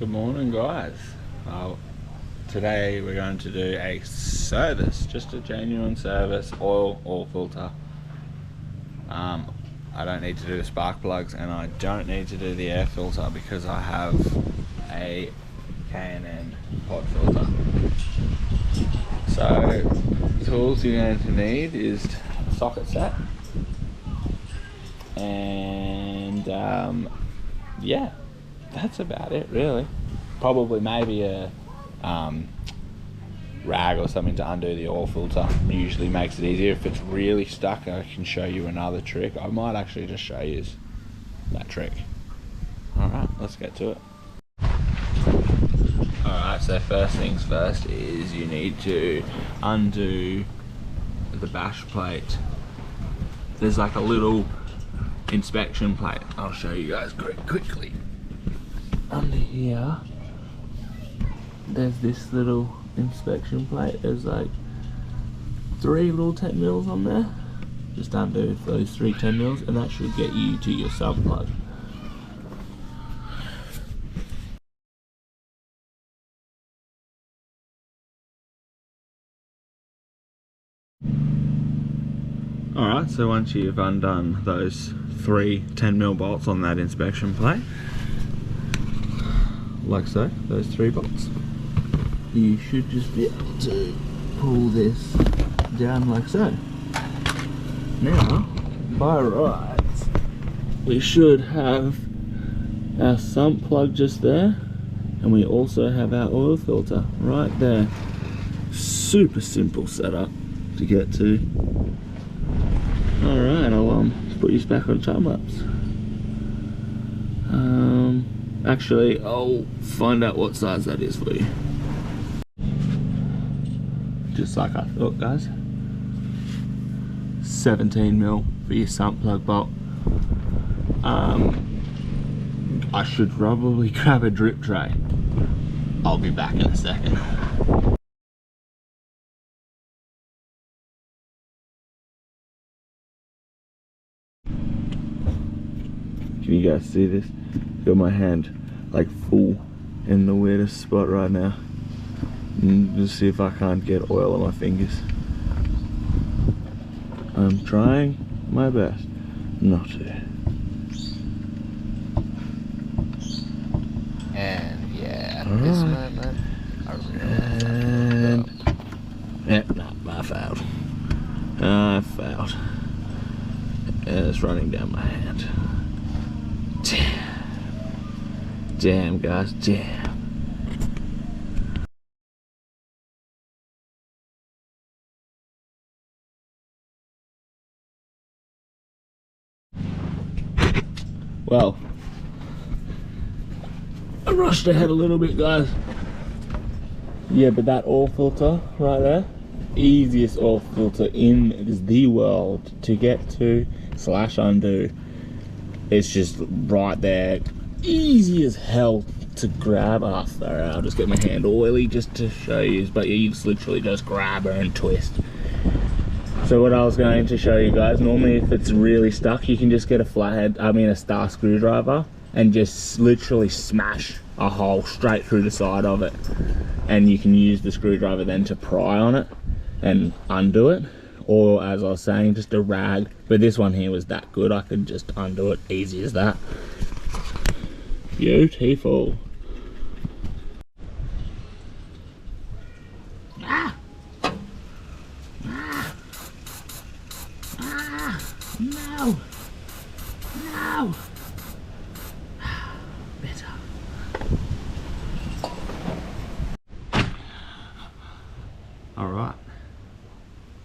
Good morning, guys. Today we're going to do a service, just a genuine service, oil filter. I don't need to do the spark plugs and I don't need to do the air filter because I have a K&N pod filter. So tools you're going to need is a socket set and yeah, that's about it really. Probably maybe a rag or something to undo the oil filter. Usually makes it easier. If it's really stuck, I can show you another trick. I might actually just show you that trick. Alright, let's get to it. Alright, so first things first is you need to undo the bash plate. There's like a little inspection plate. I'll show you guys quickly. Under here, there's this little inspection plate. There's like 3 little 10 mils on there. Just undo those 3 10 mils and that should get you to your sub plug. Alright, so once you've undone those 3 10 mil bolts on that inspection plate, like so, those 3 bolts, you should just be able to pull this down like so. Now, by rights, we should have our sump plug just there, and we also have our oil filter right there. Super simple setup to get to. Alright, I'll put you back on time lapse. Actually, I'll find out what size that is for you. Just like I thought, guys. 17 mil for your sump plug bolt. I should probably grab a drip tray. I'll be back in a second. Can you guys see this? Got my hand like full in the weirdest spot right now. Just see if I can't get oil on my fingers. I'm trying my best not to. And yeah, at this moment, I really yep, no, I failed. I failed. And it's running down my hand. Damn, guys, damn. Well, I rushed ahead a little bit, guys. Yeah, but that oil filter right there, easiest oil filter in the world to get to / undo. It's just right there, easy as hell to grab. Oh, sorry, I'll just get my hand oily just to show you, but you just literally just grab her and twist. So what I was going to show you guys, normally if it's really stuck, you can just get a star screwdriver and just literally smash a hole straight through the side of it. And you can use the screwdriver then to pry on it and undo it. Or as I was saying, just a rag. But this one here was that good, I could just undo it easy as that. Beautiful. No! No! Better. Alright.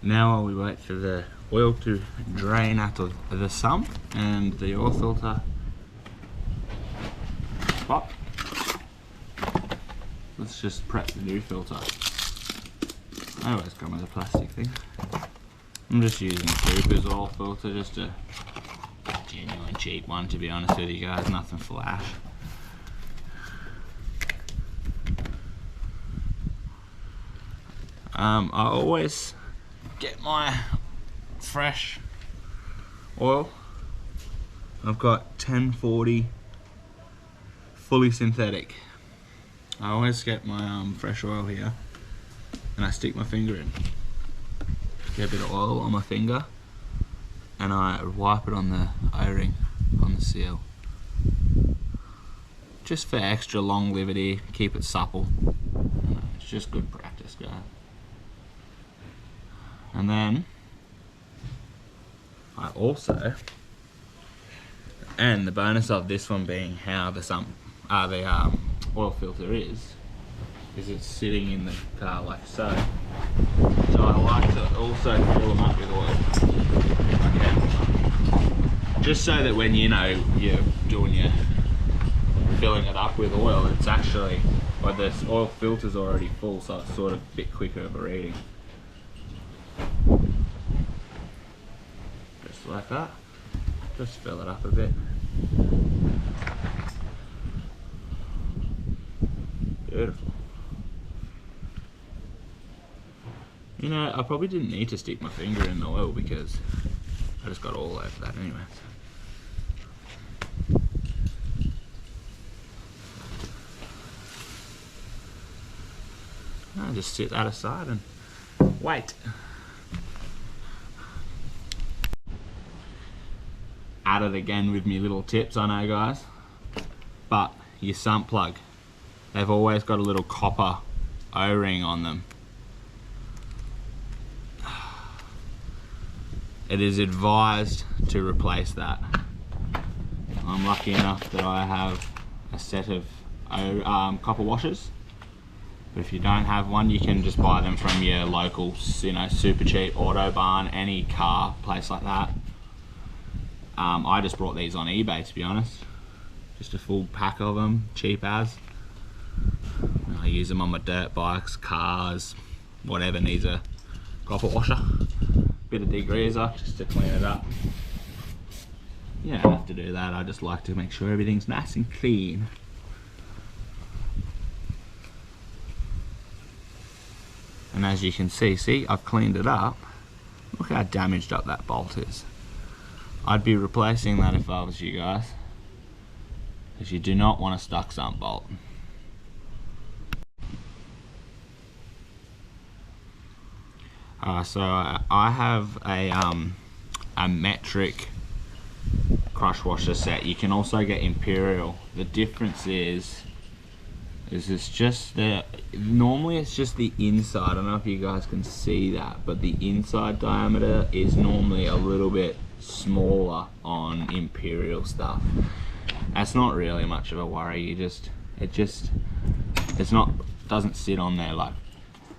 Now while we wait for the oil to drain out of the sump and the oil filter pop, let's just prep the new filter. I always come with a plastic thing. I'm just using Cooper's oil filter, just a genuine cheap one to be honest with you guys, nothing flash. I always get my fresh oil. I've got 1040 fully synthetic. I always get my fresh oil here and I stick my finger in. Get a bit of oil on my finger and I wipe it on the O-ring, on the seal. Just for extra longevity, keep it supple. It's just good practice, guys. And then I also, and the bonus of this one being how the oil filter is it's sitting in the car like so. So I like to also fill them up with oil. Okay. Just so that when you're doing filling it up with oil, it's actually, well, the oil filter's already full, so it's sort of a bit quicker of a reading. Just like that. Just fill it up a bit. Beautiful. You know, I probably didn't need to stick my finger in the oil because I just got all over that anyway. I'll just sit that aside and wait. At it again with me little tips, I know, guys. But your sump plug, they've always got a little copper O-ring on them. It is advised to replace that. I'm lucky enough that I have a set of copper washers. But if you don't have one, you can just buy them from your local, super cheap auto barn, any car place like that. I just brought these on eBay, to be honest. Just a full pack of them, cheap as. I use them on my dirt bikes, cars, whatever needs a copper washer. Bit of degreaser just to clean it up. You don't have to do that, I just like to make sure everything's nice and clean. And as you can see, I've cleaned it up. Look how damaged up that bolt is. I'd be replacing that if I was you guys, because you do not want a stuck sump bolt. So I have a metric crush washer set. You can also get Imperial. The difference is it's just normally it's just the inside. I don't know if you guys can see that, but the inside diameter is normally a little bit smaller on Imperial stuff. That's not really much of a worry. Doesn't sit on there like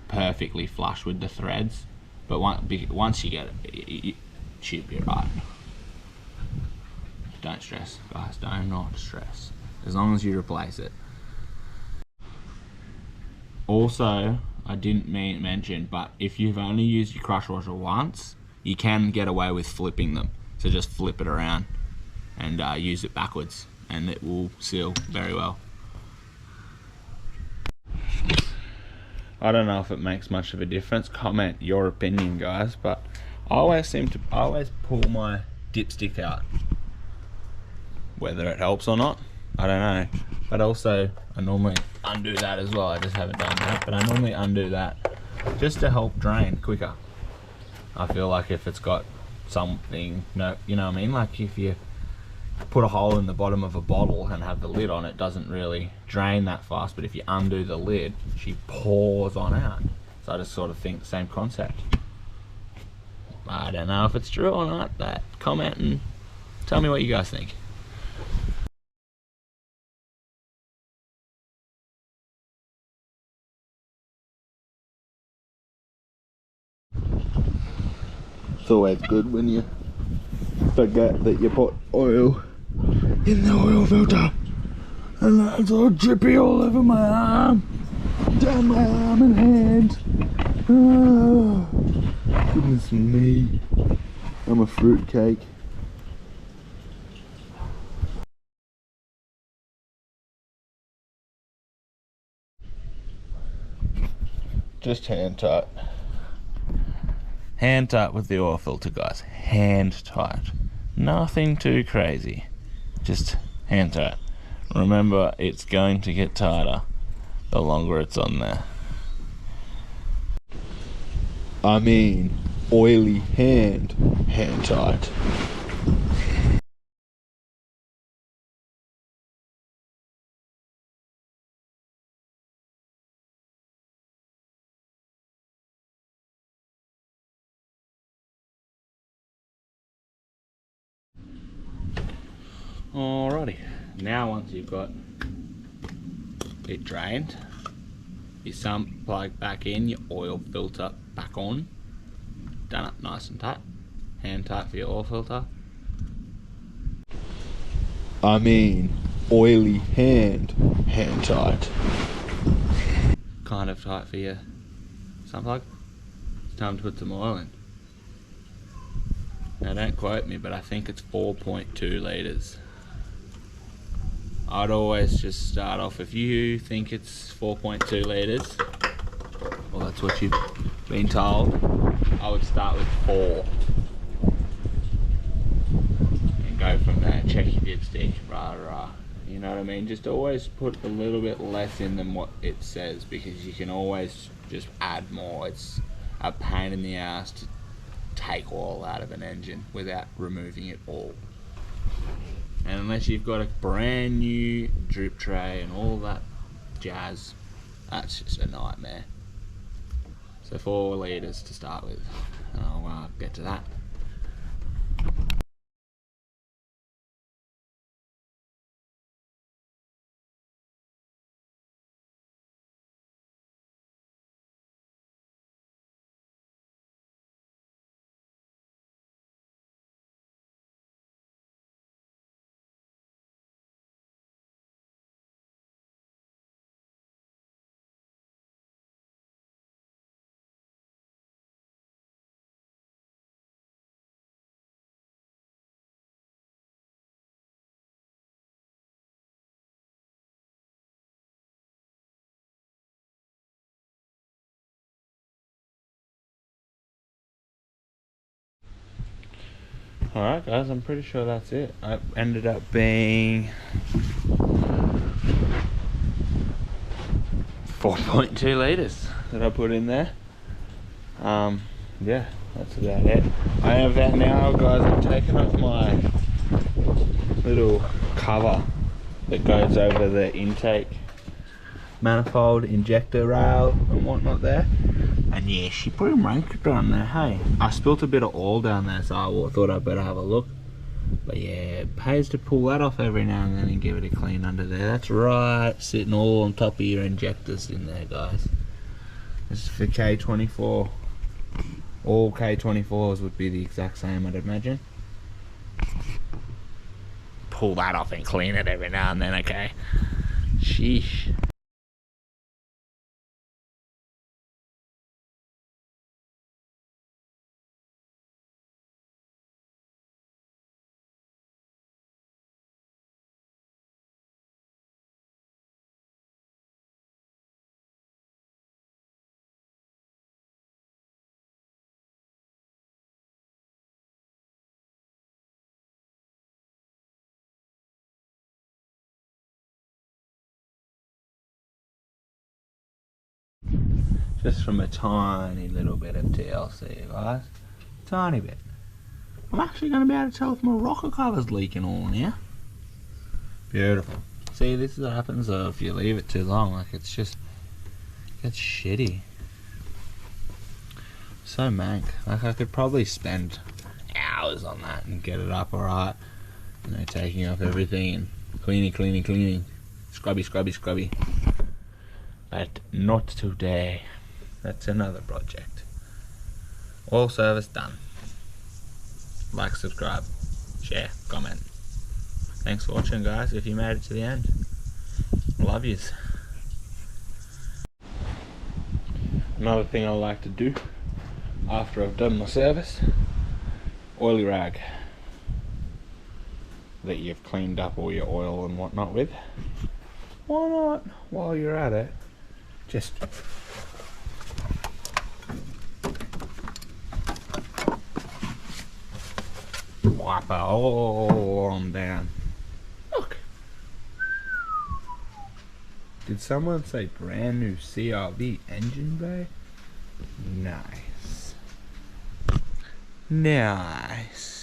perfectly flush with the threads, but once you get it, it should be right. Don't stress, guys. Do not stress. As long as you replace it. Also, I didn't mention, but if you've only used your crush washer once, you can get away with flipping them. So just flip it around and use it backwards, and it will seal very well. I don't know if it makes much of a difference. Comment your opinion, guys, but I always pull my dipstick out. Whether it helps or not, I don't know. But also, I normally undo that as well. I just haven't done that, but I normally undo that just to help drain quicker. I feel like if it's got something, you know what I mean? Like if you put a hole in the bottom of a bottle and have the lid on, it doesn't really drain that fast, but if you undo the lid, she pours on out. So I just sort of think the same concept. I don't know if it's true or not, but comment and tell me what you guys think. It's always good when you forget that you put oil in the oil filter and that's all drippy all over my arm, down my arm and hand. Oh, goodness me, I'm a fruitcake. Just hand tight. Hand tight with the oil filter, guys. Hand tight. Nothing too crazy. Just hand tight. Remember, it's going to get tighter. the longer it's on there. I mean, oily hand tight. Alrighty, now once you've got it drained, your sump plug back in, your oil filter back on, done up nice and tight, hand tight for your oil filter. I mean, oily hand tight. Kind of tight for your sump plug. It's time to put some oil in. Now don't quote me, but I think it's 4.2 litres. I'd always just start off, if you think it's 4.2 litres, well that's what you've been told, I would start with 4. And go from there, check your dipstick, you know what I mean? Just always put a little bit less in than what it says, because you can always just add more. It's a pain in the ass to take oil out of an engine without removing it all. And unless you've got a brand new drip tray and all that jazz, that's just a nightmare. So 4 litres to start with, and I'll get to that. Alright guys, I'm pretty sure that's it. It ended up being 4.2 litres that I put in there. Yeah, that's about it. I have that now guys. I've taken off my little cover that goes over the intake manifold, injector rail and whatnot there. And yeah, she pretty ranked down there, hey. I spilt a bit of oil down there, so I thought I'd better have a look. But yeah, it pays to pull that off every now and then and give it a clean under there. That's right, sitting all on top of your injectors in there, guys. This is for K24. All K24s would be the exact same, I'd imagine. Pull that off and clean it every now and then, okay? Sheesh. Just from a tiny little bit of TLC, guys. Tiny bit. I'm actually going to be able to tell if my rocker cover's leaking all now. Beautiful. See, this is what happens though if you leave it too long. Like, it's just, it's shitty. So mank. Like, I could probably spend hours on that and get it up alright. You know, taking off everything and cleaning. Scrubby. But not today. That's another project. All service done. Like, subscribe, share, comment. Thanks for watching, guys, if you made it to the end. Love yous. Another thing I like to do after I've done my service, oily rag that you've cleaned up all your oil and whatnot with. Why not, while you're at it, just wipe it all on down. Look, Did someone say brand new CRV engine bay? Nice. Nice.